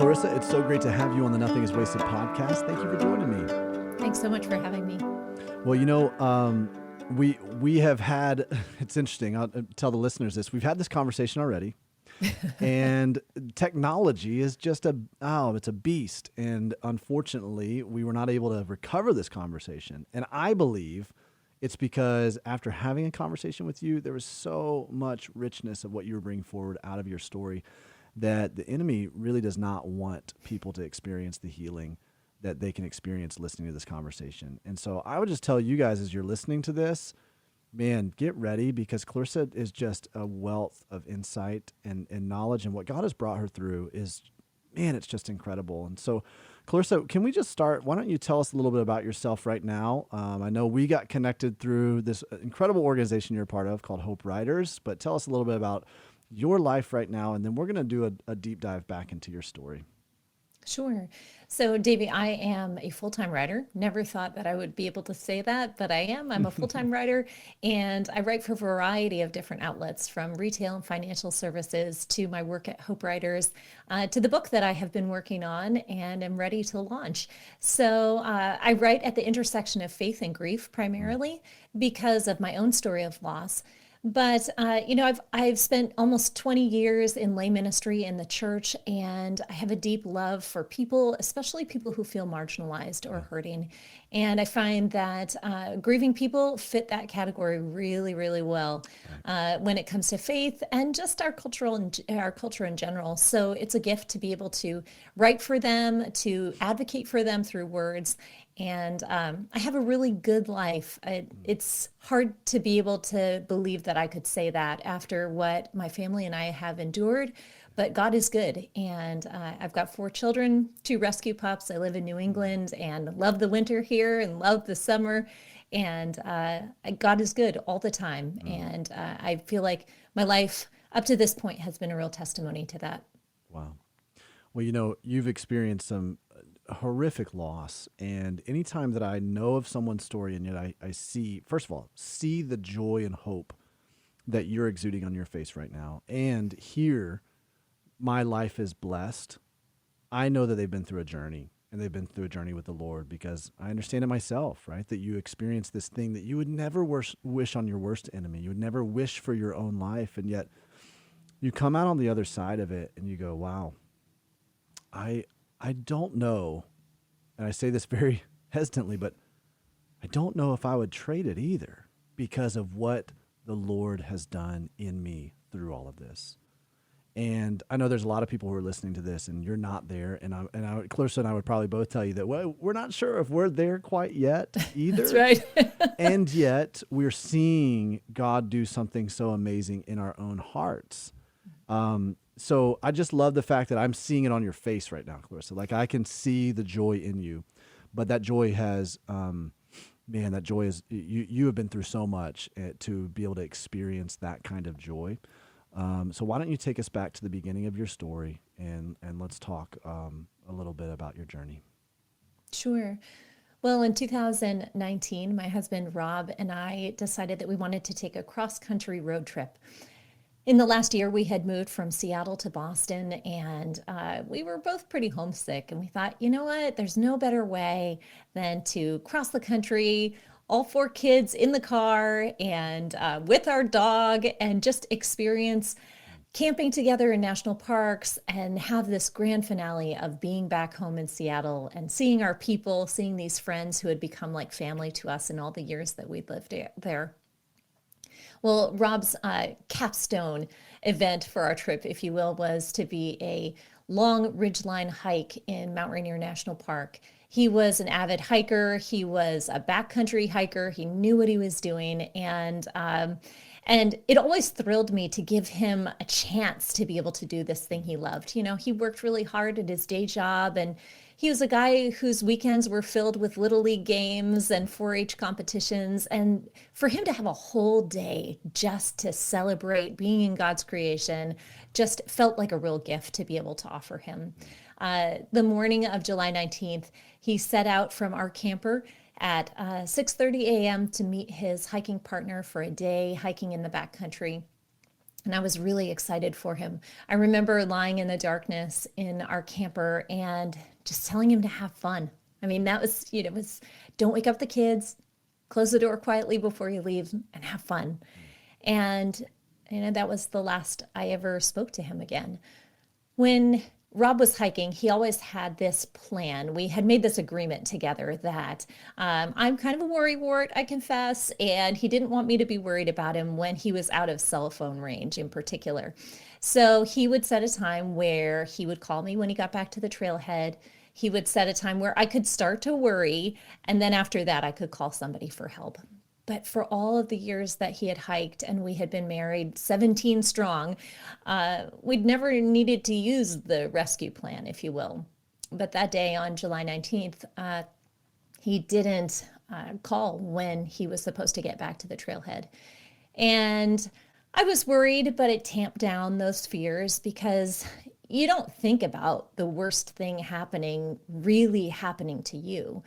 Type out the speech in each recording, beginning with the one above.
Clarissa, it's so great to have you on the Nothing is Wasted podcast. Thank you for joining me. Thanks so much for having me. Well, we have had, it's interesting, I'll tell the listeners this, we've had this conversation already, and technology is just it's a beast, and unfortunately, we were not able to recover this conversation, and I believe it's because after having a conversation with you, there was so much richness of what you were bringing forward out of your story that the enemy really does not want people to experience the healing that they can experience listening to this conversation. And so I would just tell you guys, as you're listening to this, man, get ready, because Clarissa is just a wealth of insight and knowledge, and what God has brought her through is, man, it's just incredible. And so, Clarissa, can we just start? Why don't you tell us a little bit about yourself right now? I know we got connected through this incredible organization you're a part of called Hope Writers, but tell us a little bit about your life right now, and then we're going to do a deep dive back into your story. Sure. So, Davey, I am a full-time writer. Never thought that I would be able to say that, but I am. I'm a full-time writer, and I write for a variety of different outlets, from retail and financial services to my work at Hope Writers, to the book that I have been working on and am ready to launch. So I write at the intersection of faith and grief primarily because of my own story of loss. But, I've spent almost 20 years in lay ministry in the church, and I have a deep love for people, especially people who feel marginalized or hurting. And I find that grieving people fit that category really, really well when it comes to faith and just our culture in general. So it's a gift to be able to write for them, to advocate for them through words. And I have a really good life. It's hard to be able to believe that I could say that after what my family and I have endured, but God is good. And I've got 4 children, 2 rescue pups. I live in New England and love the winter here and love the summer. And God is good all the time. And I feel like my life up to this point has been a real testimony to that. Wow. Well, you've experienced some horrific loss, and anytime that I know of someone's story, and yet I see, first of all, see the joy and hope that you're exuding on your face right now, and hear my life is blessed, I know that they've been through a journey, and they've been through a journey with the Lord, because I understand it myself, right? That you experience this thing that you would never wish on your worst enemy. You would never wish for your own life, and yet you come out on the other side of it and you go, wow, I don't know, and I say this very hesitantly, but I don't know if I would trade it either, because of what the Lord has done in me through all of this. And I know there's a lot of people who are listening to this, and you're not there. And Clarissa and I would probably both tell you that, well, we're not sure if we're there quite yet either. That's right. And yet we're seeing God do something so amazing in our own hearts. So I just love the fact that I'm seeing it on your face right now, Clarissa. Like, I can see the joy in you, but that joy has, that joy is, you have been through so much to be able to experience that kind of joy. So why don't you take us back to the beginning of your story, and let's talk a little bit about your journey. Sure. Well, in 2019, my husband, Rob, and I decided that we wanted to take a cross-country road trip. In the last year, we had moved from Seattle to Boston, and we were both pretty homesick. And we thought, you know what? There's no better way than to cross the country, all 4 kids in the car and with our dog, and just experience camping together in national parks and have this grand finale of being back home in Seattle and seeing our people, seeing these friends who had become like family to us in all the years that we'd lived there. Well, Rob's capstone event for our trip, if you will, was to be a long ridgeline hike in Mount Rainier National Park. He was an avid hiker. He was a backcountry hiker. He knew what he was doing. And it always thrilled me to give him a chance to be able to do this thing he loved. You know, he worked really hard at his day job, and he was a guy whose weekends were filled with Little League games and 4-H competitions. And for him to have a whole day just to celebrate being in God's creation just felt like a real gift to be able to offer him. The morning of July 19th, he set out from our camper at 6:30 a.m. to meet his hiking partner for a day hiking in the backcountry. And I was really excited for him. I remember lying in the darkness in our camper and just telling him to have fun. I mean, that was, don't wake up the kids, close the door quietly before you leave, and have fun. And, that was the last I ever spoke to him again. When Rob was hiking, he always had this plan. We had made this agreement together that I'm kind of a worrywart, I confess, and he didn't want me to be worried about him when he was out of cell phone range in particular. So he would set a time where he would call me when he got back to the trailhead. He would set a time where I could start to worry, and then after that, I could call somebody for help. But for all of the years that he had hiked and we had been married 17 strong, we'd never needed to use the rescue plan, if you will. But that day on July 19th, he didn't call when he was supposed to get back to the trailhead. And I was worried, but it tamped down those fears because you don't think about the worst thing really happening to you.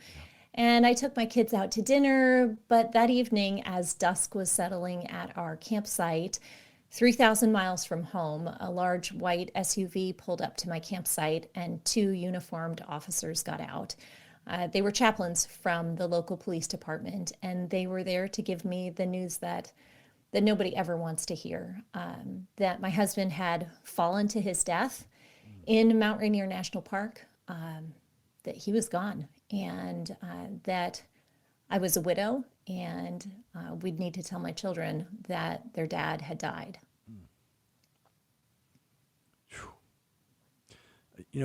And I took my kids out to dinner, but that evening, as dusk was settling at our campsite, 3,000 miles from home, a large white SUV pulled up to my campsite and 2 uniformed officers got out. They were chaplains from the local police department, and they were there to give me the news that nobody ever wants to hear, that my husband had fallen to his death in Mount Rainier National Park, that he was gone, and that I was a widow, and we'd need to tell my children that their dad had died.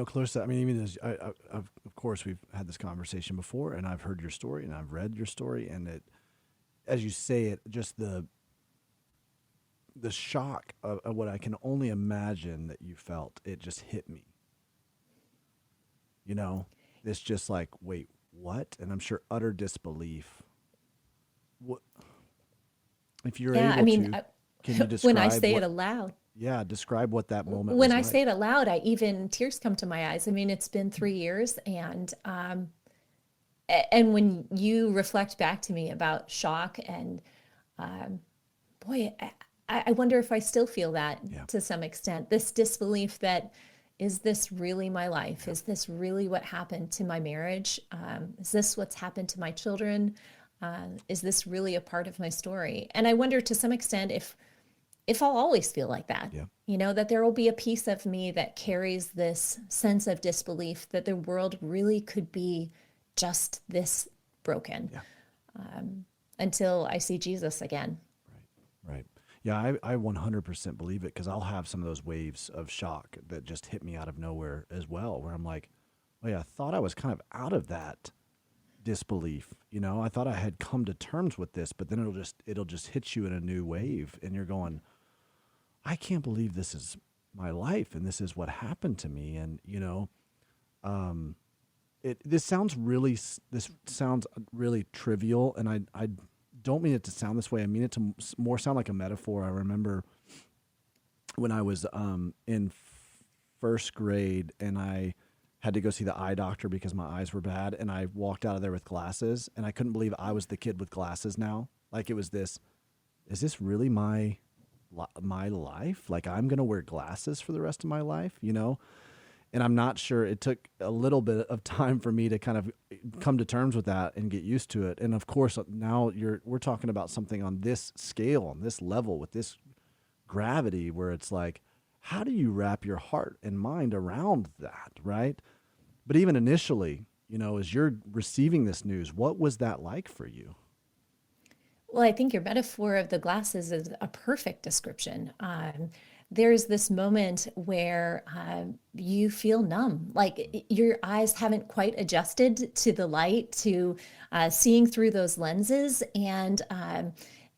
Clarissa, I mean, even as of course, we've had this conversation before, and I've heard your story, and I've read your story, and it, as you say it, just the shock of what I can only imagine that you felt, it just hit me. It's just like, wait, what? And I'm sure utter disbelief. What? If you're able to, can you describe when I say it aloud? Yeah, describe what that moment when was I like. say it aloud, tears come to my eyes. I mean, it's been 3 years, and when you reflect back to me about shock and boy, I wonder if I still feel that to some extent. This disbelief that, is this really my life? Is this really what happened to my marriage? Is this what's happened to my children? Is this really a part of my story? And I wonder to some extent if I'll always feel like that, that there will be a piece of me that carries this sense of disbelief that the world really could be just this broken until I see Jesus again. Right. Yeah, I 100% believe it, because I'll have some of those waves of shock that just hit me out of nowhere as well, where I'm like, oh yeah, I thought I was kind of out of that disbelief. I thought I had come to terms with this, but then it'll just hit you in a new wave, and you're going, I can't believe this is my life, and this is what happened to me. And this sounds really trivial, and I don't mean it to sound this way. I mean it to more sound like a metaphor. I remember when I was in first grade, and I had to go see the eye doctor because my eyes were bad, and I walked out of there with glasses, and I couldn't believe I was the kid with glasses now. Like, it was this, is this really my life? Like, I'm going to wear glasses for the rest of my life, And I'm not sure, it took a little bit of time for me to kind of come to terms with that and get used to it. And of course, now we're talking about something on this scale, on this level, with this gravity, where it's like, how do you wrap your heart and mind around that, right? But even initially, as you're receiving this news, what was that like for you? Well, I think your metaphor of the glasses is a perfect description. There's this moment where you feel numb, like your eyes haven't quite adjusted to the light, to seeing through those lenses, and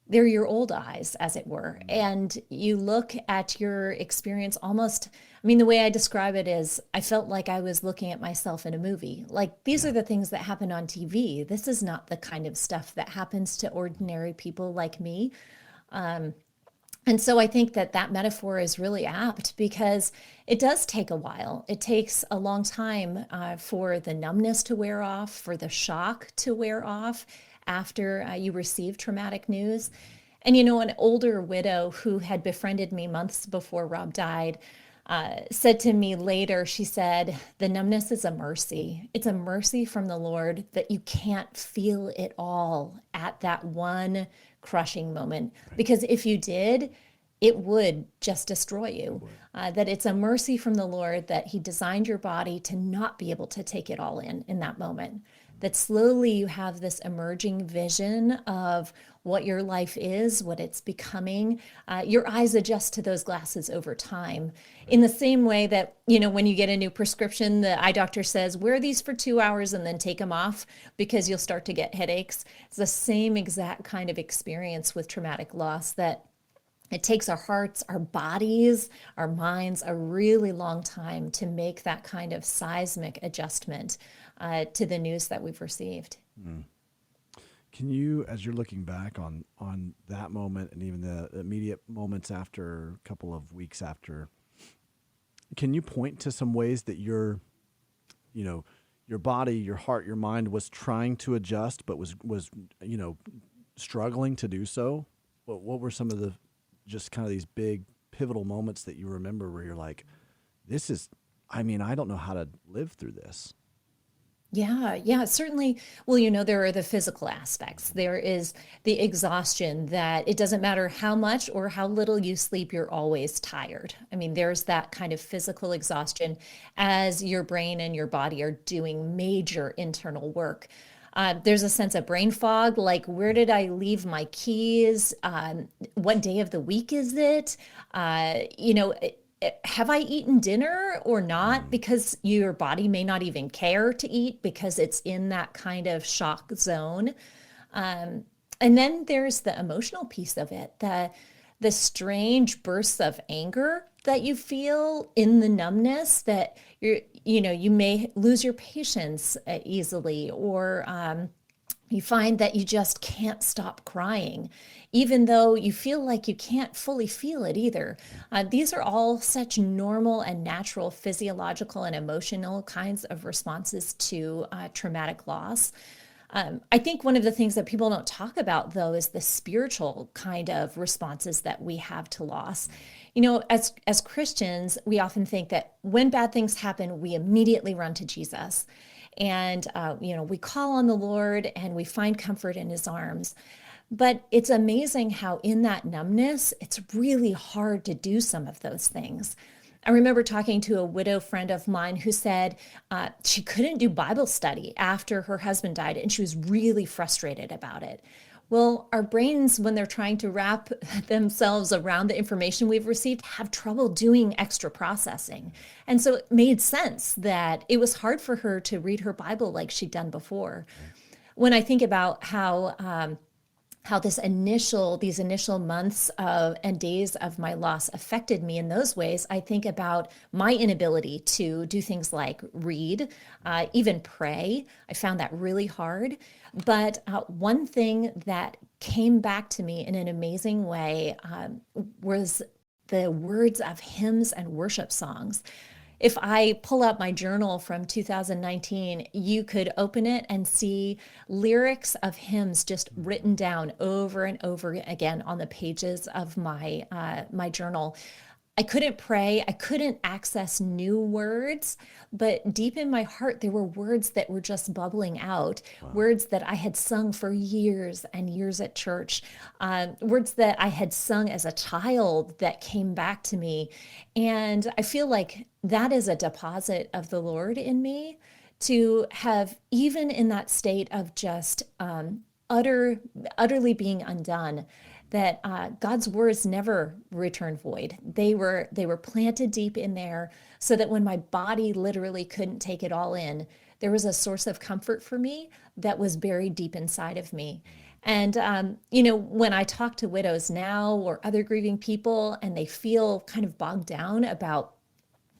they're your old eyes, as it were. And you look at your experience almost, the way I describe it is, I felt like I was looking at myself in a movie. Like, these are the things that happen on TV. This is not the kind of stuff that happens to ordinary people like me. And so I think that metaphor is really apt, because it does take a while. It takes a long time for the numbness to wear off, for the shock to wear off after you receive traumatic news. And an older widow who had befriended me months before Rob died said to me later, she said, the numbness is a mercy. It's a mercy from the Lord that you can't feel it all at that one crushing moment. Because if you did, it would just destroy you. That it's a mercy from the Lord that He designed your body to not be able to take it all in that moment. That slowly you have this emerging vision of what your life is, what it's becoming. Your eyes adjust to those glasses over time. In the same way that, when you get a new prescription, the eye doctor says, wear these for 2 hours and then take them off because you'll start to get headaches. It's the same exact kind of experience with traumatic loss, that it takes our hearts, our bodies, our minds a really long time to make that kind of seismic adjustment to the news that we've received. Can you, as you're looking back on that moment and even the immediate moments after, a couple of weeks after, can you point to some ways that your body, your heart, your mind was trying to adjust, but was struggling to do so? What were some of the just kind of these big pivotal moments that you remember where you're like, I don't know how to live through this? Yeah, certainly. Well, there are the physical aspects. There is the exhaustion that it doesn't matter how much or how little you sleep, you're always tired. There's that kind of physical exhaustion as your brain and your body are doing major internal work. There's a sense of brain fog, like, where did I leave my keys? What day of the week is it? Have I eaten dinner or not? Because your body may not even care to eat because it's in that kind of shock zone. And then there's the emotional piece of it, the strange bursts of anger that you feel in the numbness, that you may lose your patience easily, or you find that you just can't stop crying, even though you feel like you can't fully feel it either. These are all such normal and natural physiological and emotional kinds of responses to traumatic loss. I think one of the things that people don't talk about, though, is the spiritual kind of responses that we have to loss. As Christians, we often think that when bad things happen, we immediately run to Jesus. And, we call on the Lord and we find comfort in His arms. But it's amazing how in that numbness, it's really hard to do some of those things. I remember talking to a widow friend of mine who said she couldn't do Bible study after her husband died, and she was really frustrated about it. Well, our brains, when they're trying to wrap themselves around the information we've received, have trouble doing extra processing. And so it made sense that it was hard for her to read her Bible like she'd done before. When I think about how these initial months and days of my loss affected me in those ways, I think about my inability to do things like read, even pray. I found that really hard. But one thing that came back to me in an amazing way was the words of hymns and worship songs. If I pull out my journal from 2019, you could open it and see lyrics of hymns just written down over and over again on the pages of my journal. I couldn't pray. I couldn't access new words, but deep in my heart, there were words that were just bubbling out, words that I had sung for years and years at church, words that I had sung as a child that came back to me. And I feel like that is a deposit of the Lord in me, to have, even in that state of just utterly being undone, that God's words never return void. They were planted deep in there, so that when my body literally couldn't take it all in, there was a source of comfort for me that was buried deep inside of me. And, when I talk to widows now or other grieving people, and they feel kind of bogged down about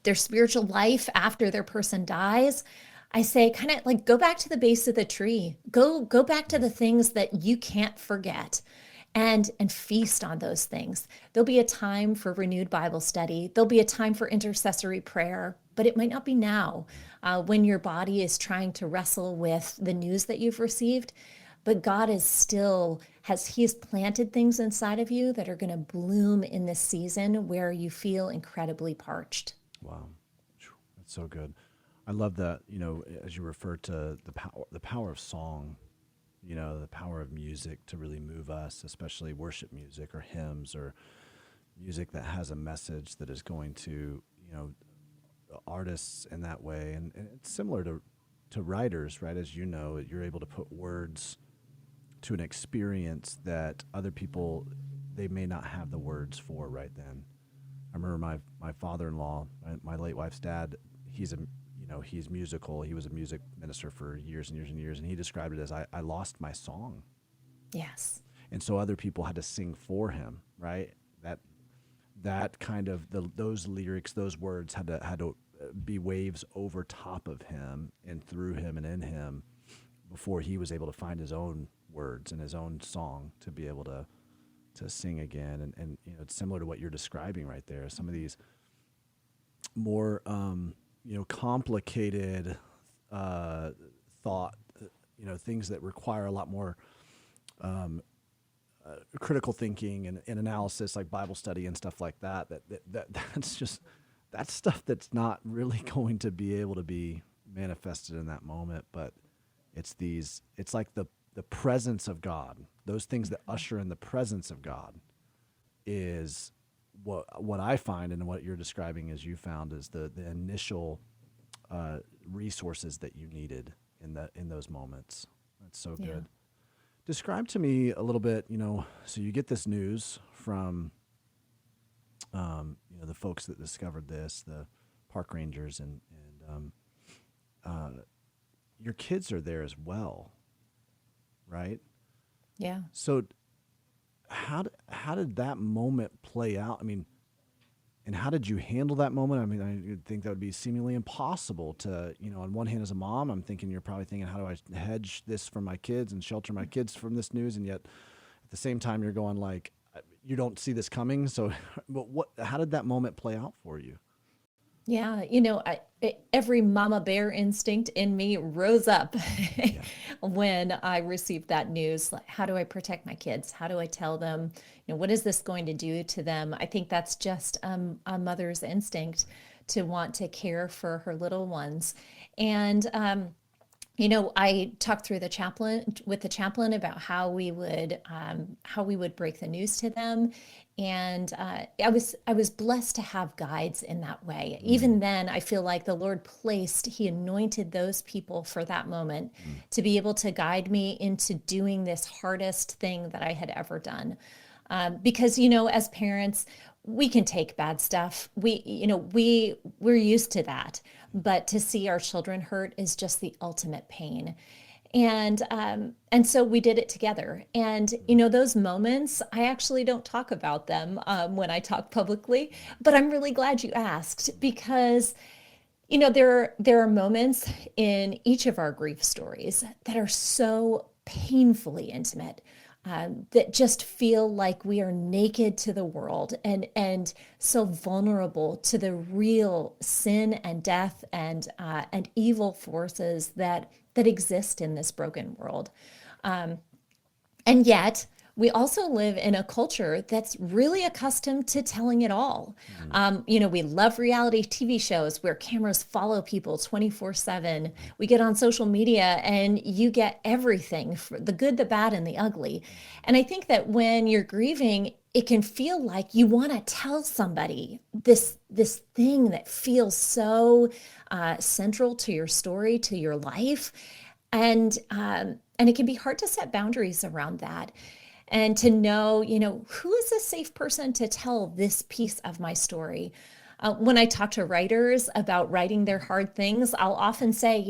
their spiritual life after their person dies, I say, kind of like, go back to the base of the tree. Go back to the things that you can't forget. And feast on those things. There'll be a time for renewed Bible study. There'll be a time for intercessory prayer, but it might not be now when your body is trying to wrestle with the news that you've received. but God is still he has planted things inside of you that are going to bloom in this season where you feel incredibly parched. Wow. That's so good. I love that, as you refer to the power of song, the power of music to really move us, especially worship music or hymns or music that has a message that is going to, artists in that way. And it's similar to writers, right? As you know, you're able to put words to an experience that other people, they may not have the words for right then. I remember my father-in-law, my late wife's dad, he's musical. He was a music minister for years and years and years, and he described it as I lost my song. Yes. And so other people had to sing for him, right? That kind of those lyrics, those words had to be waves over top of him and through him and in him before he was able to find his own words and his own song to be able to sing again. And it's similar to what you're describing right there. Some of these more complicated thought, things that require a lot more critical thinking and analysis, like Bible study and stuff like that. That's stuff that's not really going to be able to be manifested in that moment. But it's like the presence of God. Those things that usher in the presence of God is what I find, and what you're describing as you found, is the initial resources that you needed in those moments. That's so good. Yeah. Describe to me a little bit, so you get this news from, the folks that discovered this, the park rangers, and your kids are there as well, right? Yeah. So how did that moment play out? I mean, and how did you handle that moment? I mean, I think that would be seemingly impossible to, on one hand, as a mom, I'm thinking you're probably thinking, how do I hedge this from my kids and shelter my kids from this news? And yet at the same time, you're going like, you don't see this coming. So but how did that moment play out for you? Yeah, every mama bear instinct in me rose up when I received that news. Like, how do I protect my kids? How do I tell them, what is this going to do to them? I think that's just a mother's instinct to want to care for her little ones. And, I talked through with the chaplain about how we would break the news to them. And I was blessed to have guides in that way. Even then, I feel like the Lord he anointed those people for that moment to be able to guide me into doing this hardest thing that I had ever done. Because, as parents, we can take bad stuff. We're used to that. But to see our children hurt is just the ultimate pain. And so we did it together. And, those moments, I actually don't talk about them when I talk publicly, but I'm really glad you asked, because, there are moments in each of our grief stories that are so painfully intimate, that just feel like we are naked to the world and so vulnerable to the real sin and death and evil forces that exist in this broken world. And yet, we also live in a culture that's really accustomed to telling it all. We love reality TV shows where cameras follow people 24/7. We get on social media and you get everything, the good, the bad, and the ugly. And I think that when you're grieving, it can feel like you want to tell somebody this thing that feels so central to your story, to your life. And it can be hard to set boundaries around that. And to know, who is a safe person to tell this piece of my story? When I talk to writers about writing their hard things, I'll often say,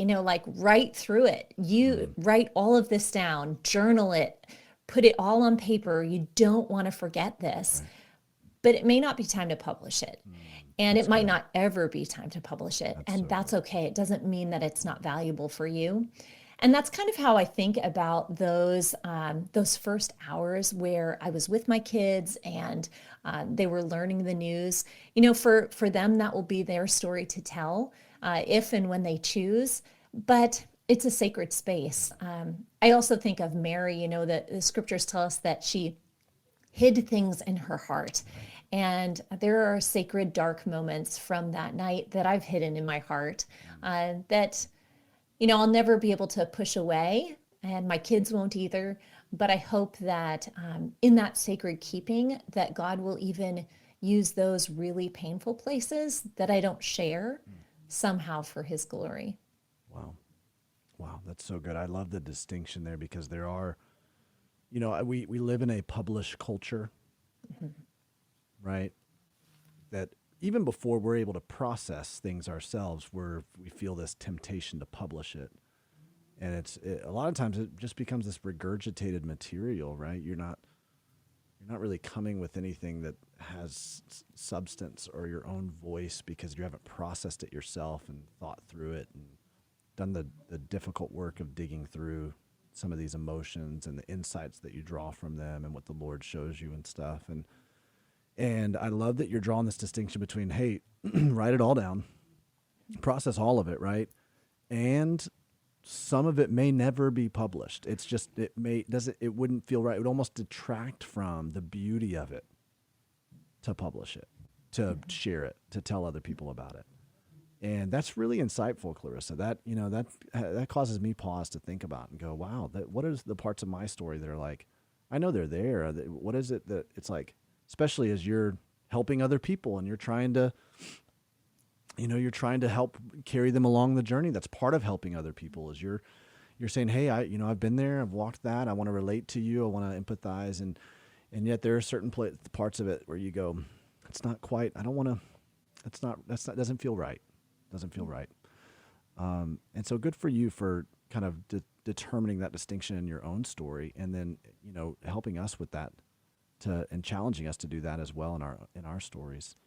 write through it. You write all of this down, journal it, put it all on paper. You don't want to forget this. Right. But it may not be time to publish it. And it might not ever be time to publish it. And that's okay. It doesn't mean that it's not valuable for you. And that's kind of how I think about those first hours where I was with my kids and they were learning the news. For them, that will be their story to tell if and when they choose. But it's a sacred space. I also think of Mary, that the scriptures tell us that she hid things in her heart. And there are sacred dark moments from that night that I've hidden in my heart that, I'll never be able to push away, and my kids won't either. But I hope that in that sacred keeping, that God will even use those really painful places that I don't share somehow for his glory. Wow. Wow, that's so good. I love the distinction there because there are, we live in a published culture, right? That even before we're able to process things ourselves, we feel this temptation to publish it. And a lot of times it just becomes this regurgitated material, right? You're not really coming with anything that has substance or your own voice because you haven't processed it yourself and thought through it and done the difficult work of digging through some of these emotions and the insights that you draw from them and what the Lord shows you and stuff. And I love that you're drawing this distinction between, hey, write it all down, process all of it, right? And some of it may never be published. It's just, it wouldn't feel right. It would almost detract from the beauty of it to publish it, to share it, to tell other people about it. And that's really insightful, Clarissa. That, that causes me pause to think about and go, wow, what is the parts of my story that are like, I know they're there. What is it that it's like, especially as you're helping other people and you're trying to help carry them along the journey. That's part of helping other people is you're saying, hey, I've been there, I've walked that. I want to relate to you. I want to empathize. And yet there are certain parts of it where you go, it's not quite, doesn't feel right. Doesn't feel right. And so good for you for kind of determining that distinction in your own story and then, helping us with that and challenging us to do that as well in our stories.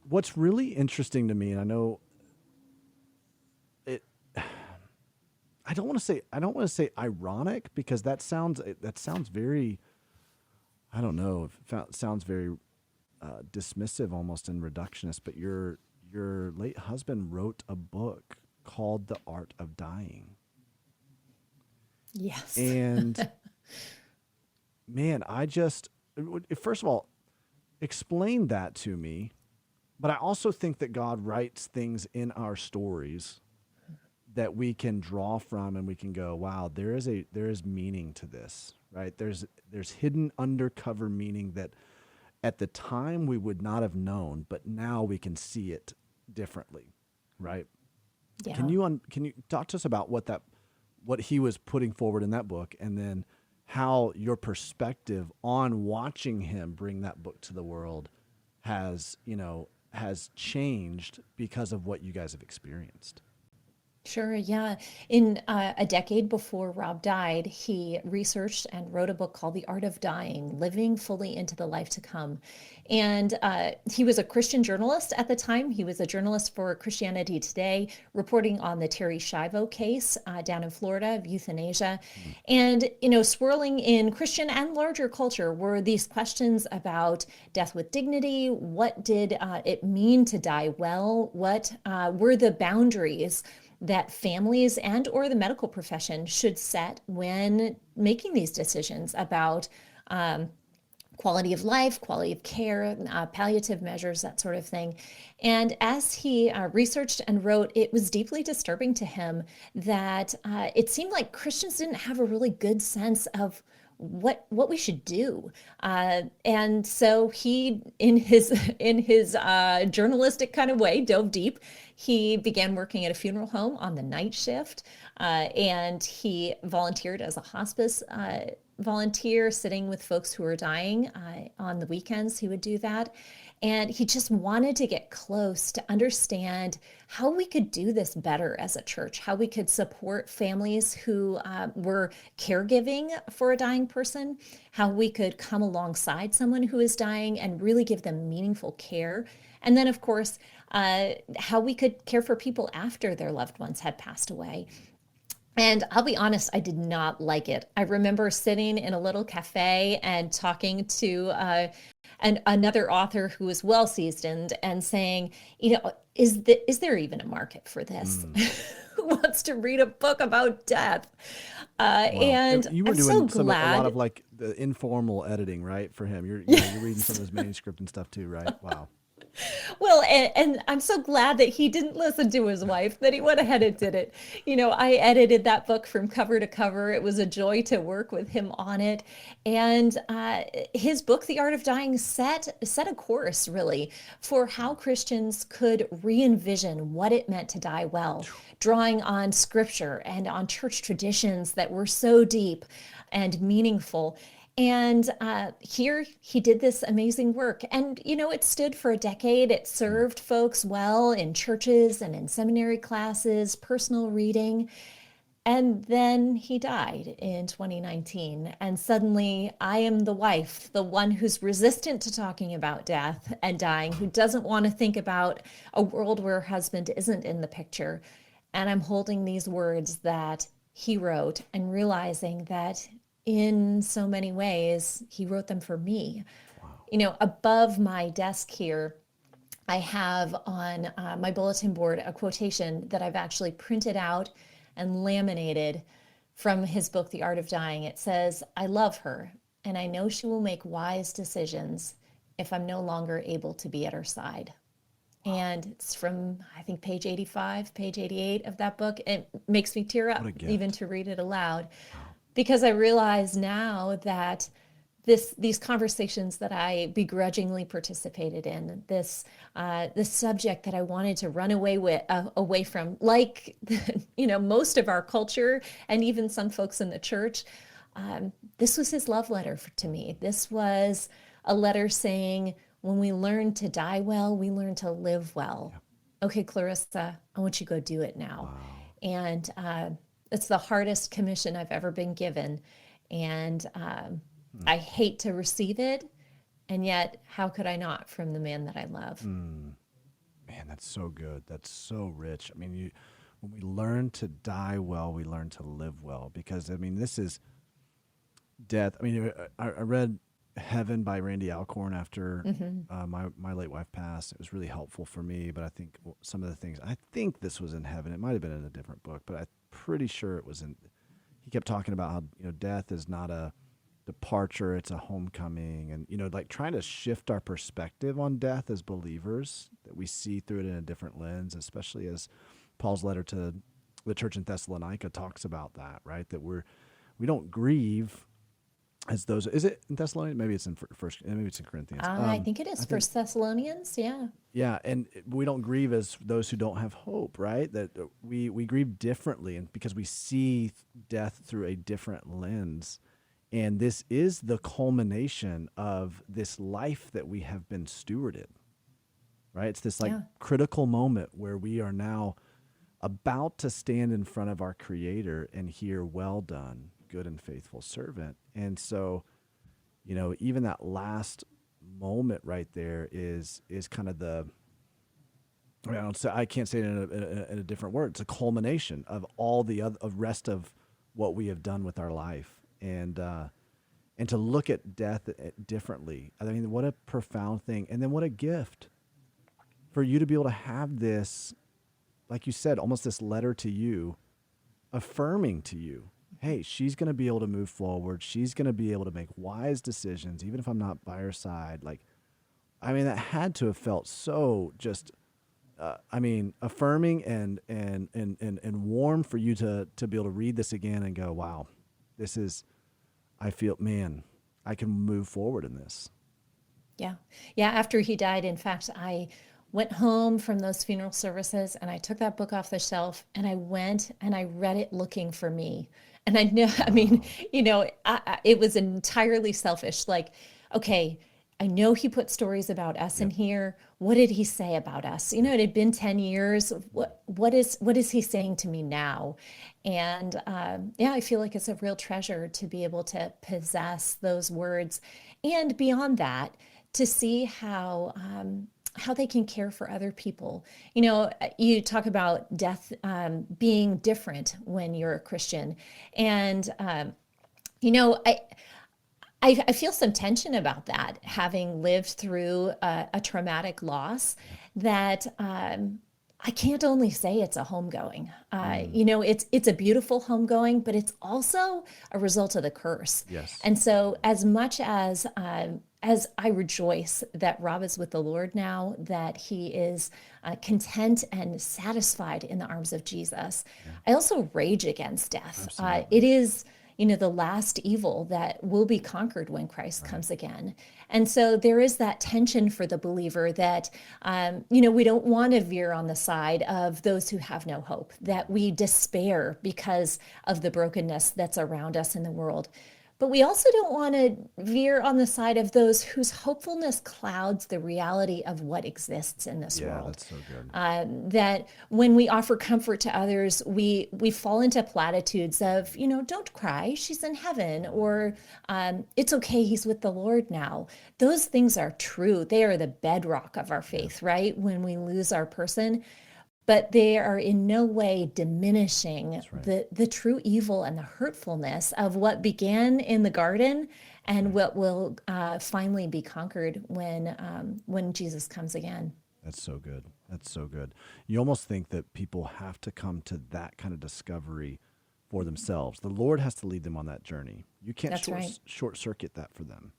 What's really interesting to me, and I know it, I don't want to say ironic because that sounds very, I don't know, it sounds very dismissive almost and reductionist, but your late husband wrote a book called The Art of Dying. Yes. And man, first of all, explain that to me. But I also think that God writes things in our stories that we can draw from and we can go, wow, there is meaning to this, right? There's hidden undercover meaning that at the time we would not have known, but now we can see it differently, right? Yeah. Can you talk to us about what he was putting forward in that book, and then how your perspective on watching him bring that book to the world has changed because of what you guys have experienced? Sure, yeah. In a decade before Rob died, he researched and wrote a book called The Art of Dying, Living Fully into the Life to Come. And he was a Christian journalist at the time. He was a journalist for Christianity Today, reporting on the Terry Schiavo case down in Florida of euthanasia. And, swirling in Christian and larger culture were these questions about death with dignity. What did it mean to die well? What were the boundaries that families and or the medical profession should set when making these decisions about quality of life, quality of care, palliative measures, that sort of thing. And as he researched and wrote, it was deeply disturbing to him that it seemed like Christians didn't have a really good sense of what we should do. And so he, in his journalistic kind of way, dove deep. He began working at a funeral home on the night shift, and he volunteered as a hospice volunteer, sitting with folks who were dying. On the weekends, he would do that. And he just wanted to get close to understand how we could do this better as a church, how we could support families who were caregiving for a dying person, how we could come alongside someone who is dying and really give them meaningful care. And then, of course, how we could care for people after their loved ones had passed away. And I'll be honest, I did not like it. I remember sitting in a little cafe and talking to and another author who is well seasoned and saying, is there even a market for this? Who wants to read a book about death? Wow. And You were I'm so doing a lot glad. of like the informal editing, right? For him, you're reading some of his manuscript and stuff too, right? Wow. Well, and I'm so glad that he didn't listen to his wife, that he went ahead and did it. I edited that book from cover to cover. It was a joy to work with him on it. And his book, The Art of Dying, set a course really for how Christians could re-envision what it meant to die well, drawing on scripture and on church traditions that were so deep and meaningful. And here he did this amazing work. And, it stood for a decade. It served folks well in churches and in seminary classes, personal reading. And then he died in 2019. And suddenly I am the wife, the one who's resistant to talking about death and dying, who doesn't want to think about a world where her husband isn't in the picture. And I'm holding these words that he wrote and realizing that in so many ways, he wrote them for me. Above my desk here, I have on my bulletin board a quotation that I've actually printed out and laminated from his book, The Art of Dying. It says, "I love her, and I know she will make wise decisions if I'm no longer able to be at her side." And it's from, I think, page 85, page 88 of that book. It makes me tear up What a even gift. to read it aloud, because I realize now that these conversations that I begrudgingly participated in, this subject that I wanted to run away from, like most of our culture and even some folks in the church, this was his love letter to me. This was a letter saying, when we learn to die well, we learn to live well. Okay, Clarissa, I want you to go do it now. And it's the hardest commission I've ever been given. And I hate to receive it. And yet, how could I not, from the man that I love? Man, that's so good. That's so rich. I mean, when we learn to die well, we learn to live well. Because this is death. I mean, I read Heaven by Randy Alcorn after my late wife passed. It was really helpful for me. But I think some of the things, I think this was in Heaven. It might have been in a different book, but I'm pretty sure it was in. He kept talking about how death is not a departure, it's a homecoming, and like trying to shift our perspective on death as believers, that we see through it in a different lens, especially as Paul's letter to the church in Thessalonica talks about that, right? That we don't grieve as those. Is it in Thessalonians? Maybe it's in first. Maybe it's in Corinthians. I think it is First Thessalonians. Yeah. Yeah, and we don't grieve as those who don't have hope, right? That we grieve differently, and because we see death through a different lens. And this is the culmination of this life that we have been stewarded, right? It's this critical moment where we are now about to stand in front of our Creator and hear, "Well done, good and faithful servant." And so, even that last moment right there is kind of the, I can't say it in a different word. It's a culmination of all the rest of what we have done with our life. And to look at death differently. I mean, what a profound thing. And then what a gift for you to be able to have this, like you said, almost this letter to you, affirming to you, hey, she's going to be able to move forward. She's going to be able to make wise decisions, even if I'm not by her side. That had to have felt so just, affirming and warm for you to be able to read this again and go, wow, this is, I feel, man, I can move forward in this. Yeah. Yeah. After he died, in fact, I went home from those funeral services and I took that book off the shelf and I went and I read it looking for me. And I know, it was entirely selfish. Like, okay, I know he put stories about us in here. What did he say about us? It had been 10 years. What is he saying to me now? And I feel like it's a real treasure to be able to possess those words. And beyond that, to see how they can care for other people. You talk about death being different when you're a Christian. And, I feel some tension about that, having lived through a traumatic loss, that I can't only say it's a homegoing. It's a beautiful homegoing, but it's also a result of the curse. Yes. And so, as much as I rejoice that Rob is with the Lord now, that he is content and satisfied in the arms of Jesus, I also rage against death. Absolutely. It is, the last evil that will be conquered when Christ comes again. And so there is that tension for the believer that, we don't want to veer on the side of those who have no hope, that we despair because of the brokenness that's around us in the world. But we also don't want to veer on the side of those whose hopefulness clouds the reality of what exists in this Yeah, world. that's so good. That when we offer comfort to others, we fall into platitudes of, don't cry, she's in heaven, or it's okay, he's with the Lord now. Those things are true. They are the bedrock of our faith, right? When we lose our person, but they are in no way diminishing the true evil and the hurtfulness of what began in the garden and what will finally be conquered when Jesus comes again. That's so good. That's so good. You almost think that people have to come to that kind of discovery for themselves. The Lord has to lead them on that journey. You can't short circuit that for them,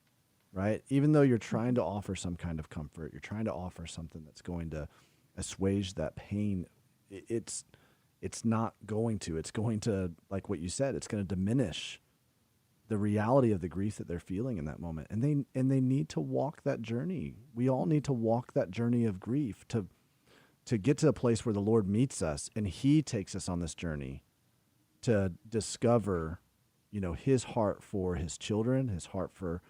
right? Even though you're trying to offer some kind of comfort, you're trying to offer something that's going to assuage that pain. It's not going to. It's going to, like what you said, it's going to diminish the reality of the grief that they're feeling in that moment. And they need to walk that journey. We all need to walk that journey of grief to get to a place where the Lord meets us and he takes us on this journey to discover, his heart for his children, his heart for,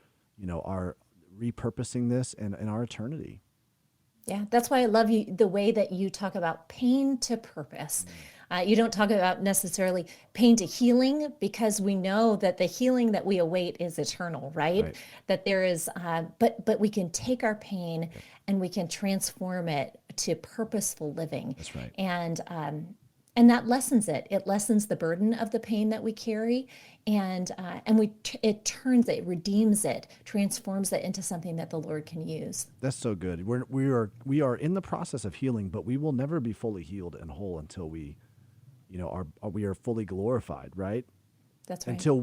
our repurposing this and our eternity. Yeah, that's why I love the way that you talk about pain to purpose. You don't talk about necessarily pain to healing, because we know that the healing that we await is eternal, right? That there is, but we can take our pain and we can transform it to purposeful living. That's right. And that lessens it. It lessens the burden of the pain that we carry, and it turns it, redeems it, transforms it into something that the Lord can use. That's so good. We are in the process of healing, but we will never be fully healed and whole until we, we are fully glorified, right? That's right. Until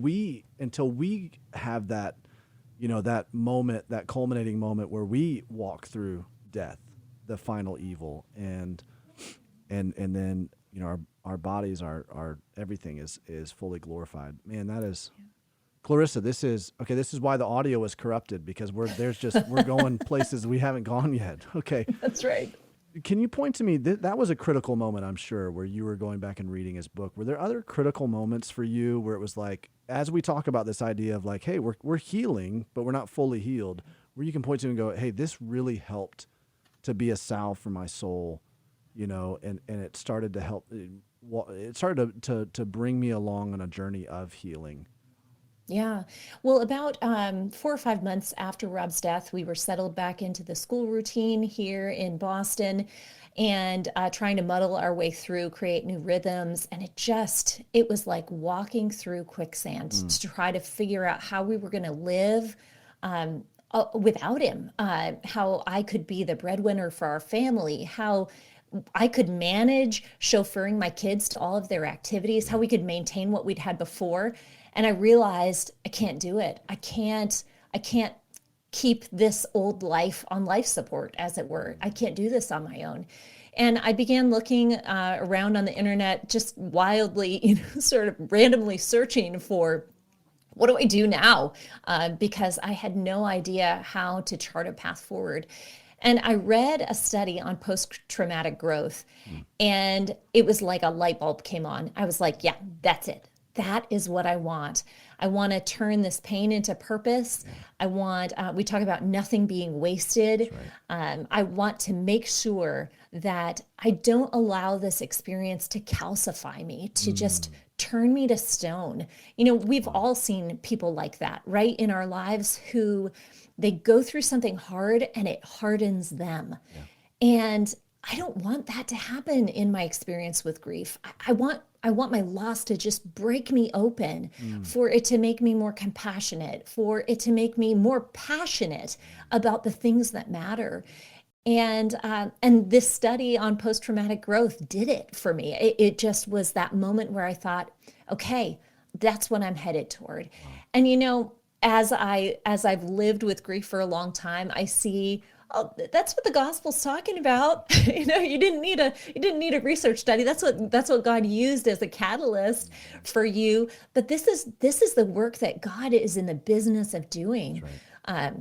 we have that, that moment, that culminating moment where we walk through death, the final evil, and then our bodies are everything is fully glorified. Man, that is, Clarissa, this is why the audio is corrupted, because we're going places we haven't gone yet. Okay. That's right. Can you point to me, that was a critical moment, I'm sure, where you were going back and reading his book. Were there other critical moments for you where it was like, as we talk about this idea of like, hey, we're healing, but we're not fully healed, where you can point to and go, hey, this really helped to be a salve for my soul, and it started to help, it started to bring me along on a journey of healing? Yeah. Well, about 4 or 5 months after Rob's death, we were settled back into the school routine here in Boston, and trying to muddle our way through, create new rhythms. And it was like walking through quicksand to try to figure out how we were going to live without him, how I could be the breadwinner for our family, how I could manage chauffeuring my kids to all of their activities, how we could maintain what we'd had before. And I realized I can't do it. I can't keep this old life on life support, as it were. I can't do this on my own. And I began looking around on the internet, just wildly, sort of randomly searching for, what do I do now? Because I had no idea how to chart a path forward. And I read a study on post-traumatic growth, and it was like a light bulb came on. I was like, yeah, that's it. That is what I want. I want to turn this pain into purpose. I want, we talk about nothing being wasted. I want to make sure that I don't allow this experience to calcify me, to just turn me to stone. We've all seen people like that, right, in our lives, who they go through something hard and it hardens them. And I don't want that to happen in my experience with grief. I I want my loss to just break me open, for it to make me more compassionate, for it to make me more passionate about the things that matter. And this study on post-traumatic growth did it for me. It just was that moment where I thought, okay, that's what I'm headed toward. And as I've lived with grief for a long time, I see, oh, that's what the gospel's talking about. You didn't need a research study. That's what God used as a catalyst for you. But this is the work that God is in the business of doing. Right.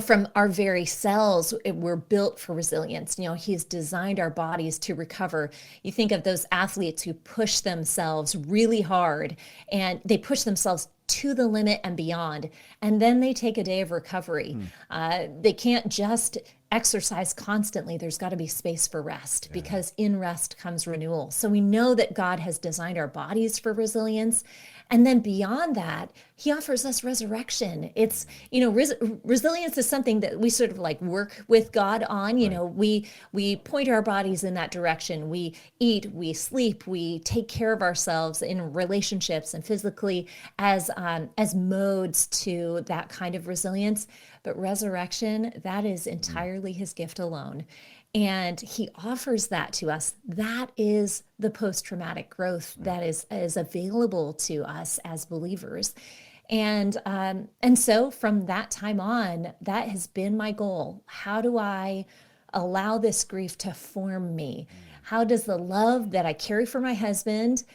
From our very cells, we're built for resilience. He's designed our bodies to recover. You think of those athletes who push themselves really hard, and they push themselves to the limit and beyond, and then they take a day of recovery. They can't just exercise constantly. There's got to be space for rest, because in rest comes renewal. So we know that God has designed our bodies for resilience. And then beyond that, he offers us resurrection. It's, resilience is something that we sort of like work with God on. We point our bodies in that direction. We eat, we sleep, we take care of ourselves in relationships and physically as modes to that kind of resilience. But resurrection, that is entirely his gift alone. And he offers that to us. That is the post-traumatic growth that is available to us as believers. And so from that time on, that has been my goal. How do I allow this grief to form me? How does the love that I carry for my husband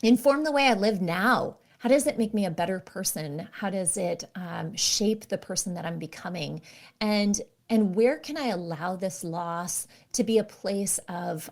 inform the way I live now? How does it make me a better person? How does it shape the person that I'm becoming? And where can I allow this loss to be a place of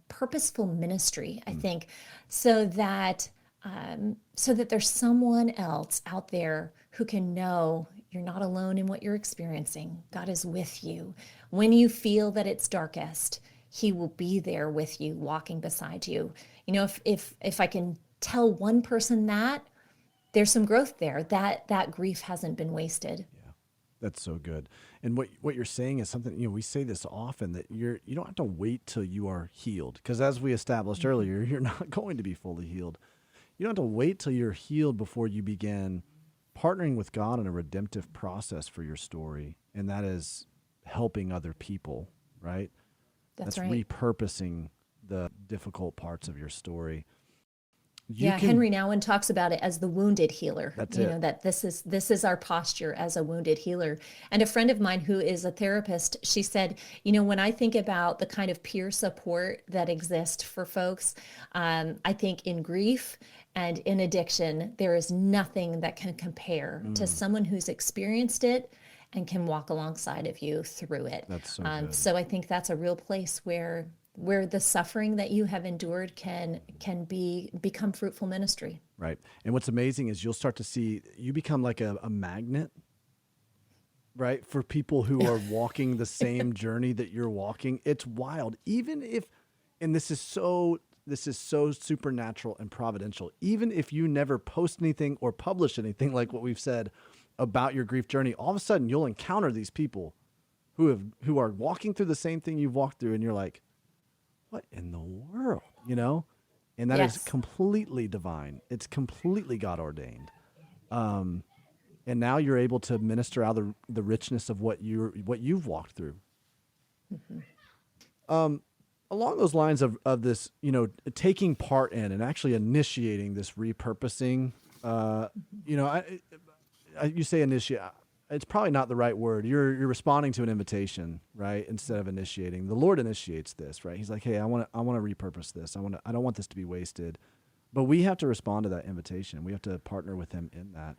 purposeful ministry? I think so that there's someone else out there who can know you're not alone in what you're experiencing. God is with you. When you feel that it's darkest, he will be there with you, walking beside you. If I can tell one person that, there's some growth there. That grief hasn't been wasted. Yeah, that's so good. And what you're saying is something, we say this often, that you don't have to wait till you are healed. Because as we established earlier, you're not going to be fully healed. You don't have to wait till you're healed before you begin partnering with God in a redemptive process for your story. And that is helping other people, right? That's right. Repurposing the difficult parts of your story. Henry Nouwen talks about it as the wounded healer. That's it. That this is our posture as a wounded healer. And a friend of mine who is a therapist, she said, when I think about the kind of peer support that exists for folks, I think in grief and in addiction, there is nothing that can compare to someone who's experienced it and can walk alongside of you through it. That's so good. So I think that's a real place where the suffering that you have endured can become fruitful ministry. Right. And what's amazing is you'll start to see you become like a magnet, right, for people who are walking the same journey that you're walking. It's wild. Even if, and this is so supernatural and providential, even if you never post anything or publish anything like what we've said about your grief journey, all of a sudden you'll encounter these people who are walking through the same thing you've walked through, and you're like, what in the world, And that is completely divine. It's completely God ordained. And now you're able to minister out the richness of what you've walked through. Along those lines of this, taking part in and actually initiating this repurposing, you say initiate. It's probably not the right word. You're responding to an invitation, right? Instead of initiating. The Lord initiates this, right? He's like, hey, I want to repurpose this. I don't want this to be wasted. But we have to respond to that invitation. We have to partner with him in that.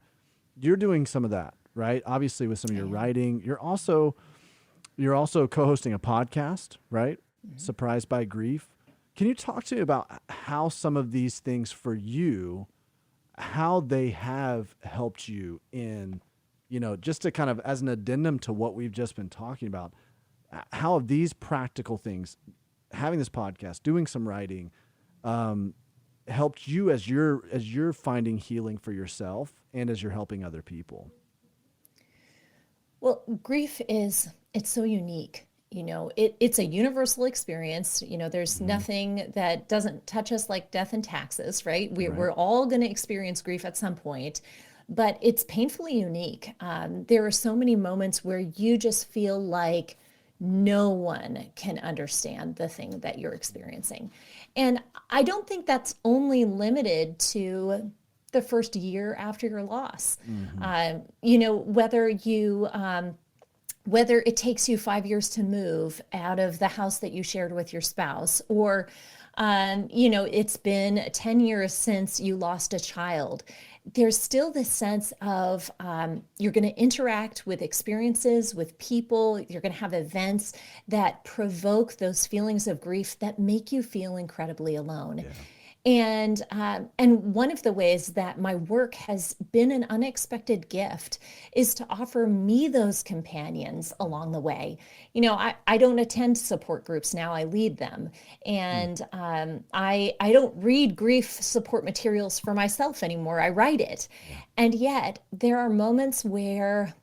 You're doing some of that, right? Obviously with some of your writing. You're also co-hosting a podcast, right? Mm-hmm. Surprised by Grief. Can you talk to me about how some of these things for you, how they have helped you in, just to kind of as an addendum to what we've just been talking about, how have these practical things, having this podcast, doing some writing, helped you as you're finding healing for yourself and as you're helping other people? Well, grief it's so unique. it's a universal experience. There's nothing that doesn't touch us like death and taxes, right? We're all going to experience grief at some point, but it's painfully unique. There are so many moments where you just feel like no one can understand the thing that you're experiencing. And I don't think that's only limited to the first year after your loss. Whether it takes you 5 years to move out of the house that you shared with your spouse, or it's been 10 years since you lost a child, there's still this sense of you're going to interact with experiences, with people, you're going to have events that provoke those feelings of grief that make you feel incredibly alone. Yeah. And one of the ways that my work has been an unexpected gift is to offer me those companions along the way. I don't attend support groups now, I lead them. And I don't read grief support materials for myself anymore, I write it. And yet there are moments where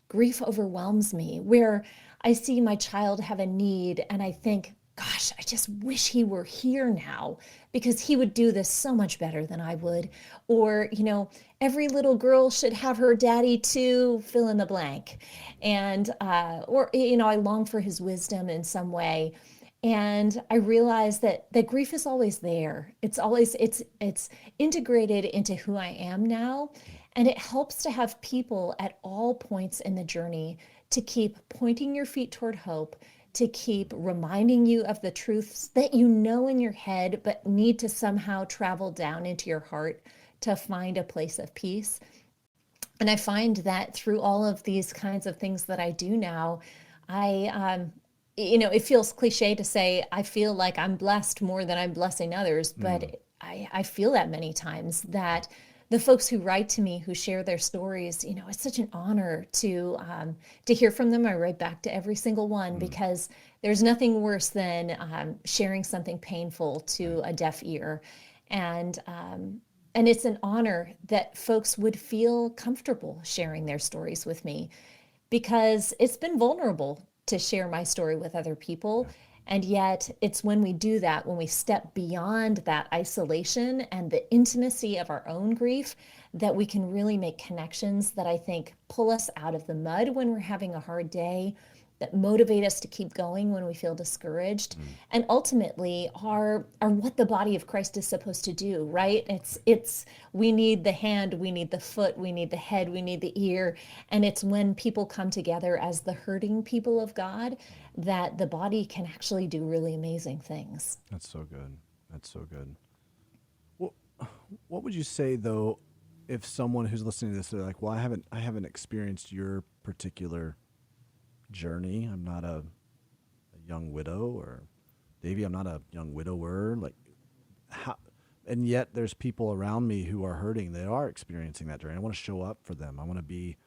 grief overwhelms me, where I see my child have a need and I think, gosh, I just wish he were here now because he would do this so much better than I would. Or, every little girl should have her daddy too, fill in the blank. And, I long for his wisdom in some way. And I realize that grief is always there. It's integrated into who I am now. And it helps to have people at all points in the journey to keep pointing your feet toward hope, to keep reminding you of the truths that you know in your head, but need to somehow travel down into your heart to find a place of peace. And I find that through all of these kinds of things that I do now, it feels cliche to say, I feel like I'm blessed more than I'm blessing others, but I feel that many times that the folks who write to me, who share their stories, it's such an honor to hear from them. I write back to every single one because there's nothing worse than sharing something painful to a deaf ear. And it's an honor that folks would feel comfortable sharing their stories with me because it's been vulnerable to share my story with other people. And yet it's when we do that, when we step beyond that isolation and the intimacy of our own grief, that we can really make connections that I think pull us out of the mud when we're having a hard day, that motivate us to keep going when we feel discouraged, and ultimately are what the body of Christ is supposed to do, right? It's we need the hand, we need the foot, we need the head, we need the ear, and it's when people come together as the hurting people of God that the body can actually do really amazing things. That's so good. That's so good. Well, what would you say though, if someone who's listening to this, they're like, well, I haven't experienced your particular journey. I'm not a young widow, or Davey, I'm not a young widower. Like, how? And yet there's people around me who are hurting. They are experiencing that journey. I want to show up for them. I want to be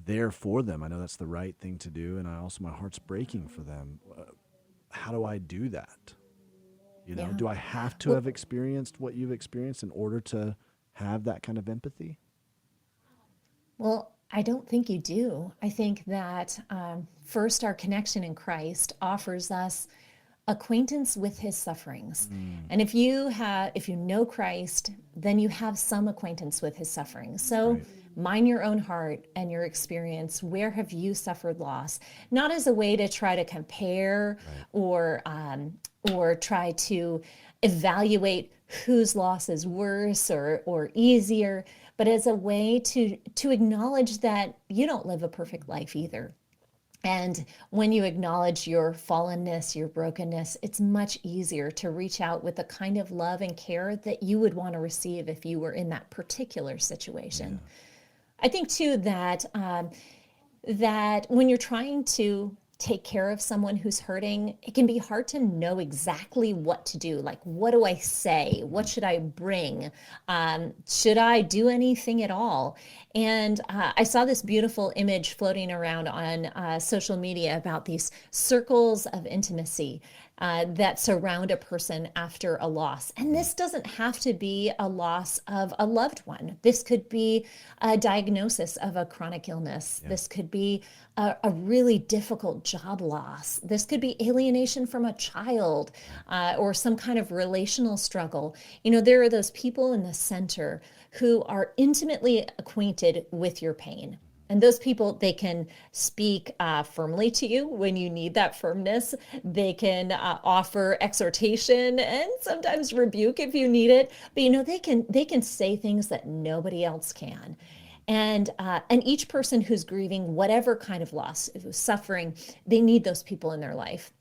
there for them. I know that's the right thing to do, and my heart's breaking for them. How do I do that? Do I have to have experienced what you've experienced in order to have that kind of empathy? Well, I don't think you do. I think that first, our connection in Christ offers us acquaintance with his sufferings. And if you know Christ, then you have some acquaintance with his sufferings. So mind your own heart and your experience. Where have you suffered loss? Not as a way to try to compare or try to evaluate whose loss is worse or easier, but as a way to acknowledge that you don't live a perfect life either. And when you acknowledge your fallenness, your brokenness, it's much easier to reach out with the kind of love and care that you would want to receive if you were in that particular situation. I think too that when you're trying to take care of someone who's hurting, it can be hard to know exactly what to do. Like, what do I say? What should I bring? Should I do anything at all? And I saw this beautiful image floating around on social media about these circles of intimacy that surround a person after a loss. And this doesn't have to be a loss of a loved one. This could be a diagnosis of a chronic illness. Yeah. This could be a really difficult job loss. This could be alienation from a child or some kind of relational struggle. You know, there are those people in the center who are intimately acquainted with your pain. And those people, they can speak firmly to you when you need that firmness. They can offer exhortation and sometimes rebuke if you need it. But you know, they can say things that nobody else can. And each person who's grieving whatever kind of loss, suffering, they need those people in their life.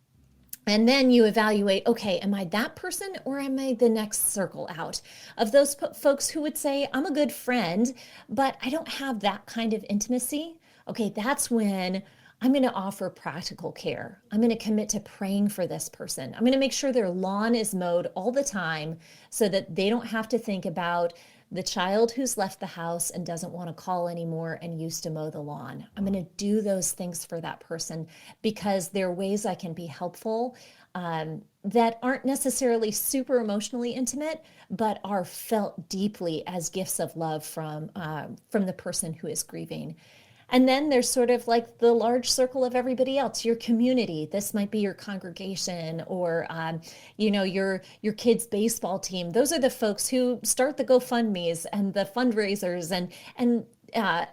And then you evaluate, okay, am I that person or am I the next circle out of those folks who would say, I'm a good friend, but I don't have that kind of intimacy? Okay, that's when I'm going to offer practical care. I'm going to commit to praying for this person. I'm going to make sure their lawn is mowed all the time so that they don't have to think about the child who's left the house and doesn't want to call anymore and used to mow the lawn. I'm going to do those things for that person because there are ways I can be helpful that aren't necessarily super emotionally intimate, but are felt deeply as gifts of love from the person who is grieving. And then there's sort of like the large circle of everybody else, your community. This might be your congregation or, your kids' baseball team. Those are the folks who start the GoFundMes and the fundraisers and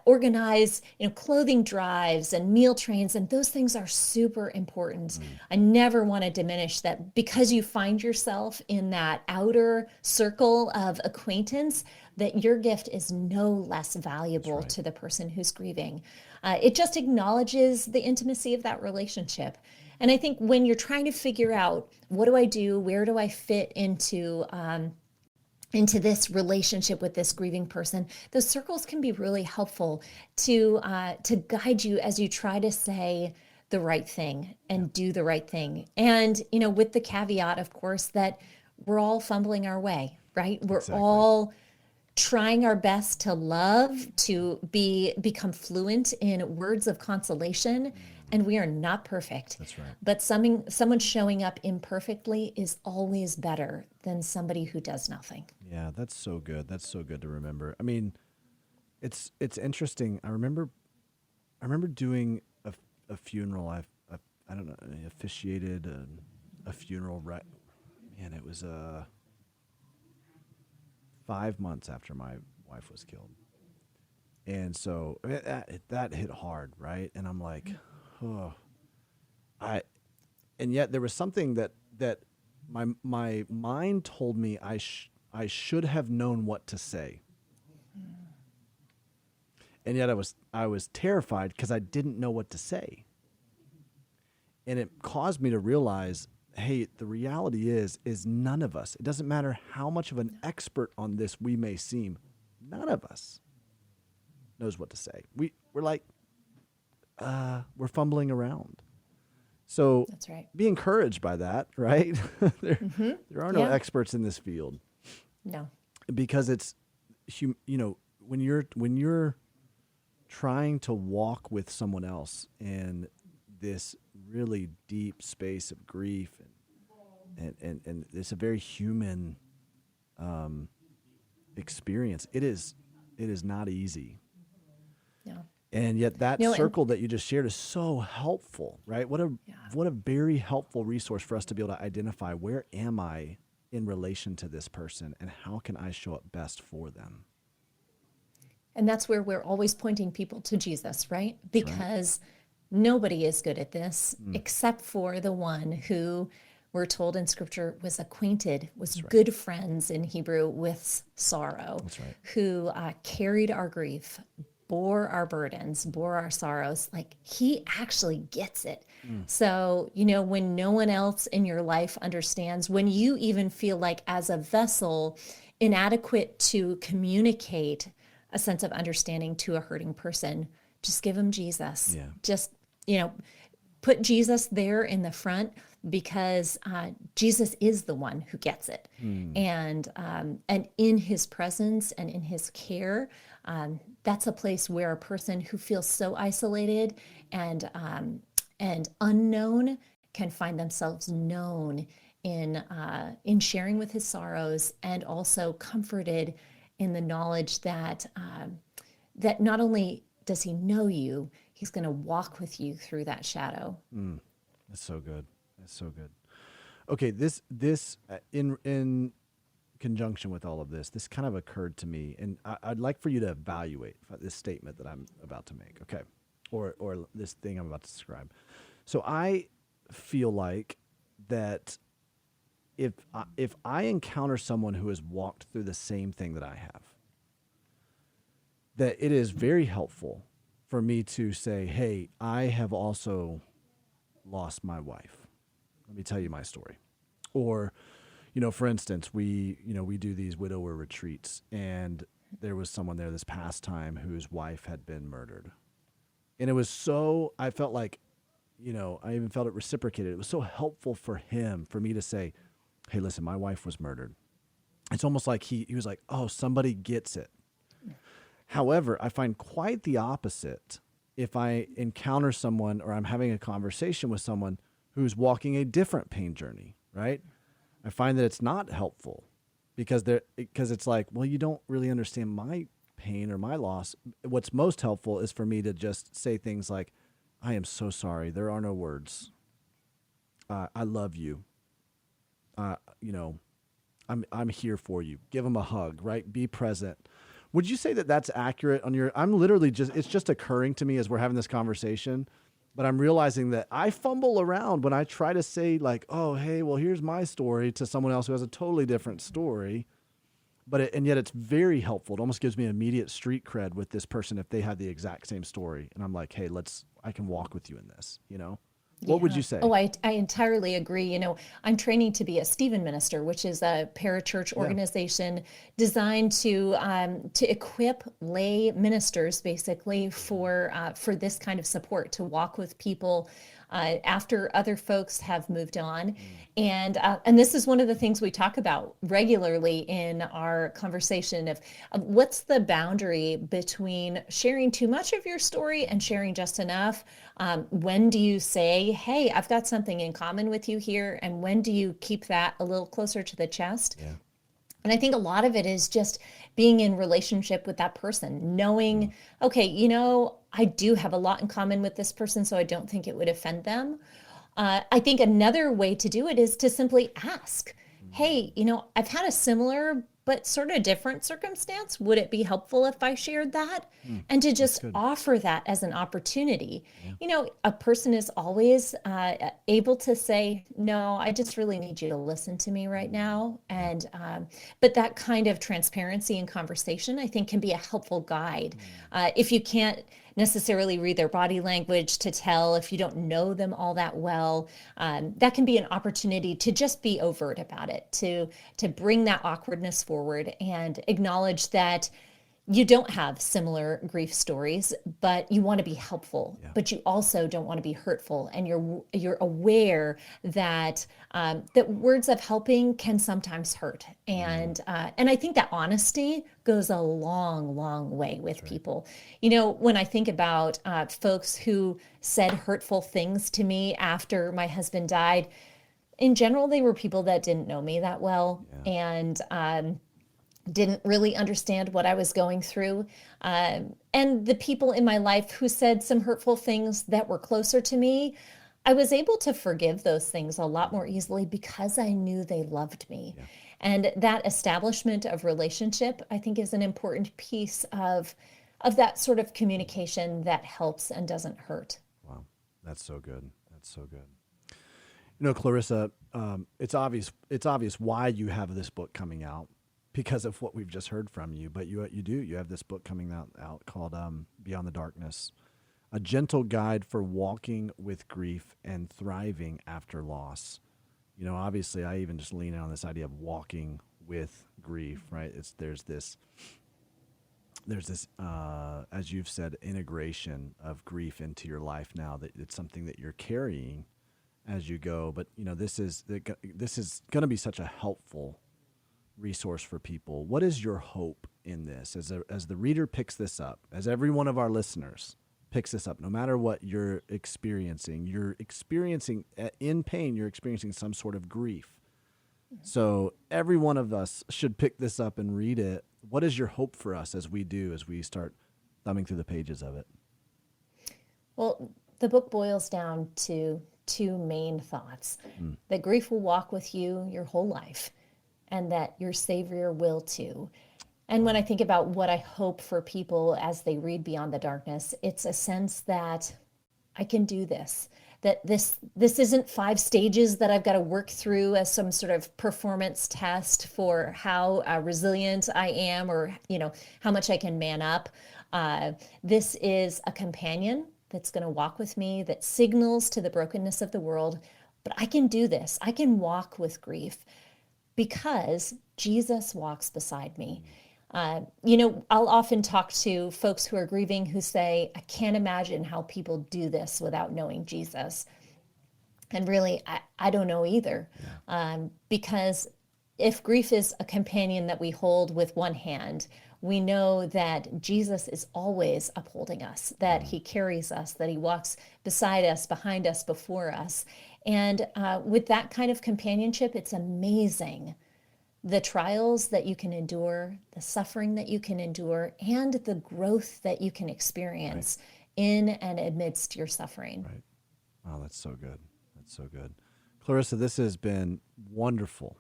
organize, clothing drives and meal trains. And those things are super important. I never want to diminish that because you find yourself in that outer circle of acquaintance, that your gift is no less valuable to the person who's grieving. It just acknowledges the intimacy of that relationship. And I think when you're trying to figure out, what do I do? Where do I fit into this relationship with this grieving person? Those circles can be really helpful to guide you as you try to say the right thing and do the right thing. And, with the caveat, of course, that we're all fumbling our way, right? We're all trying our best to love, to become fluent in words of consolation, and we are not perfect. That's right. But someone showing up imperfectly is always better than somebody who does nothing. Yeah, that's so good. That's so good to remember. I mean, it's interesting. I remember doing a funeral. I don't know. I officiated a funeral. Right, man, it was 5 months after my wife was killed. And so that hit hard, right? And I'm like, and yet there was something that my mind told me I should have known what to say. And yet I was terrified because I didn't know what to say. And it caused me to realize, hey, the reality is none of us, it doesn't matter how much of an expert on this we may seem, none of us knows what to say. We're like, we're fumbling around. So That's right. Be encouraged by that, right? There are no experts in this field. No. Because it's, when you're trying to walk with someone else in this really deep space of grief and it's a very human experience. It is not easy. No. And yet that circle that you just shared is so helpful, right? What a very helpful resource for us to be able to identify, where am I in relation to this person and how can I show up best for them? And that's where we're always pointing people to Jesus, right? Because nobody is good at this except for the one who we're told in Scripture was acquainted, was good friends in Hebrew with sorrow, who carried our grief, bore our burdens, bore our sorrows. Like, he actually gets it. So, when no one else in your life understands, when you even feel like as a vessel inadequate to communicate a sense of understanding to a hurting person, just give them Jesus. Yeah. Just, put Jesus there in the front, because Jesus is the one who gets it. And in his presence and in his care, That's a place where a person who feels so isolated and unknown can find themselves known in sharing with his sorrows, and also comforted in the knowledge that that not only does he know you, he's going to walk with you through that shadow. That's so good. That's so good. Okay, this in conjunction with all of this kind of occurred to me, and I'd like for you to evaluate this statement that I'm about to make, okay, or this thing I'm about to describe. So I feel like that if I encounter someone who has walked through the same thing that I have, that it is very helpful for me to say, hey, I have also lost my wife. Let me tell you my story. Or, for instance, we do these widower retreats, and there was someone there this past time whose wife had been murdered. And it was so, I felt like, I even felt it reciprocated. It was so helpful for me to say, hey, listen, my wife was murdered. It's almost like he was like, oh, somebody gets it. However, I find quite the opposite if I encounter someone or I'm having a conversation with someone who's walking a different pain journey, right? I find that it's not helpful because it's like, well, you don't really understand my pain or my loss. What's most helpful is for me to just say things like, I am so sorry. There are no words. I love you. I'm here for you. Give them a hug, right? Be present. Would you say that that's accurate on your, I'm literally it's just occurring to me as we're having this conversation, but I'm realizing that I fumble around when I try to say like, oh, hey, well, here's my story to someone else who has a totally different story. And yet it's very helpful. It almost gives me immediate street cred with this person if they have the exact same story. And I'm like, hey, I can walk with you in this, What would you say? Oh, I entirely agree. I'm training to be a Stephen minister, which is a parachurch organization designed to equip lay ministers basically for this kind of support, to walk with people after other folks have moved on. And this is one of the things we talk about regularly in our conversation of what's the boundary between sharing too much of your story and sharing just enough. When do you say, hey, I've got something in common with you here? And when do you keep that a little closer to the chest? Yeah. And I think a lot of it is just being in relationship with that person, knowing, okay, I do have a lot in common with this person, so I don't think it would offend them. I think another way to do it is to simply ask, hey, I've had a similar but sort of different circumstance. Would it be helpful if I shared that? And to just offer that as an opportunity. Yeah. A person is always able to say, no, I just really need you to listen to me right now. And but that kind of transparency and conversation, I think, can be a helpful guide. If you can't necessarily read their body language to tell, if you don't know them all that well, that can be an opportunity to just be overt about it, to bring that awkwardness forward and acknowledge that you don't have similar grief stories, but you want to be helpful, but you also don't want to be hurtful. And you're aware that that words of helping can sometimes hurt. And I think that honesty goes a long, long way with people. When I think about folks who said hurtful things to me after my husband died, in general, they were people that didn't know me that well. And didn't really understand what I was going through. And the people in my life who said some hurtful things that were closer to me, I was able to forgive those things a lot more easily because I knew they loved me. Yeah. And that establishment of relationship, I think, is an important piece of that sort of communication that helps and doesn't hurt. Wow, that's so good. That's so good. Clarissa, it's obvious why you have this book coming out, because of what we've just heard from you. But you have this book coming out called Beyond the Darkness, a gentle guide for walking with grief and thriving after loss. Obviously, I even just lean on this idea of walking with grief, right? There's this, as you've said, integration of grief into your life now, that it's something that you're carrying as you go. But this is going to be such a helpful resource for people. What is your hope in this as the reader picks this up, as every one of our listeners picks this up, no matter what you're experiencing in pain, you're experiencing some sort of grief. So every one of us should pick this up and read it. What is your hope for us as we start thumbing through the pages of it? Well, the book boils down to two main thoughts: that grief will walk with you your whole life, and that your Savior will too. And when I think about what I hope for people as they read Beyond the Darkness, it's a sense that I can do this, that this isn't 5 stages that I've got to work through as some sort of performance test for how resilient I am, or how much I can man up. This is a companion that's going to walk with me, that signals to the brokenness of the world. But I can do this. I can walk with grief because Jesus walks beside me. I'll often talk to folks who are grieving who say, I can't imagine how people do this without knowing Jesus. And really, I don't know either. Because if grief is a companion that we hold with one hand, we know that Jesus is always upholding us, that he carries us, that he walks beside us, behind us, before us. And with that kind of companionship, it's amazing the trials that you can endure, the suffering that you can endure, and the growth that you can experience in and amidst your suffering. Right. Oh, that's so good. That's so good. Clarissa, this has been wonderful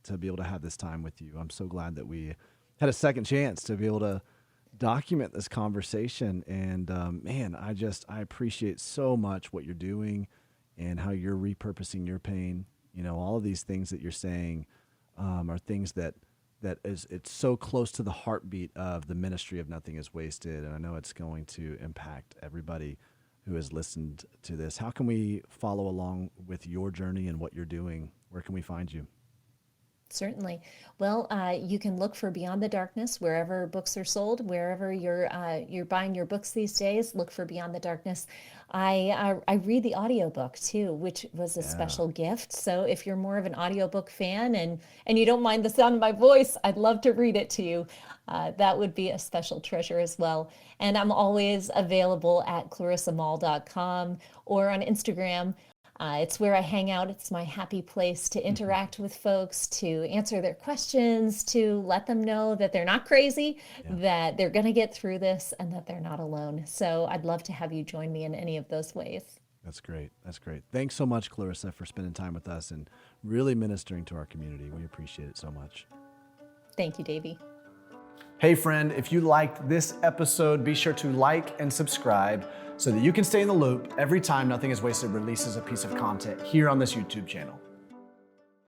to be able to have this time with you. I'm so glad that we had a second chance to be able to document this conversation. And man, I appreciate so much what you're doing and how you're repurposing your pain. All of these things that you're saying are things that it's so close to the heartbeat of the ministry of Nothing is Wasted. And I know it's going to impact everybody who has listened to this. How can we follow along with your journey and what you're doing? Where can we find you? Certainly. Well, you can look for Beyond the Darkness wherever books are sold, wherever you're buying your books these days. Look for Beyond the Darkness. I read the audiobook too, which was a special gift. So if you're more of an audiobook fan and you don't mind the sound of my voice, I'd love to read it to you. That would be a special treasure as well. And I'm always available at ClarissaMoll.com or on Instagram. It's where I hang out. It's my happy place to interact with folks, to answer their questions, to let them know that they're not crazy, that they're going to get through this, and that they're not alone. So I'd love to have you join me in any of those ways. That's great. That's great. Thanks so much, Clarissa, for spending time with us and really ministering to our community. We appreciate it so much. Thank you, Davey. Hey, friend, if you liked this episode, be sure to like and subscribe so that you can stay in the loop every time Nothing is Wasted releases a piece of content here on this YouTube channel.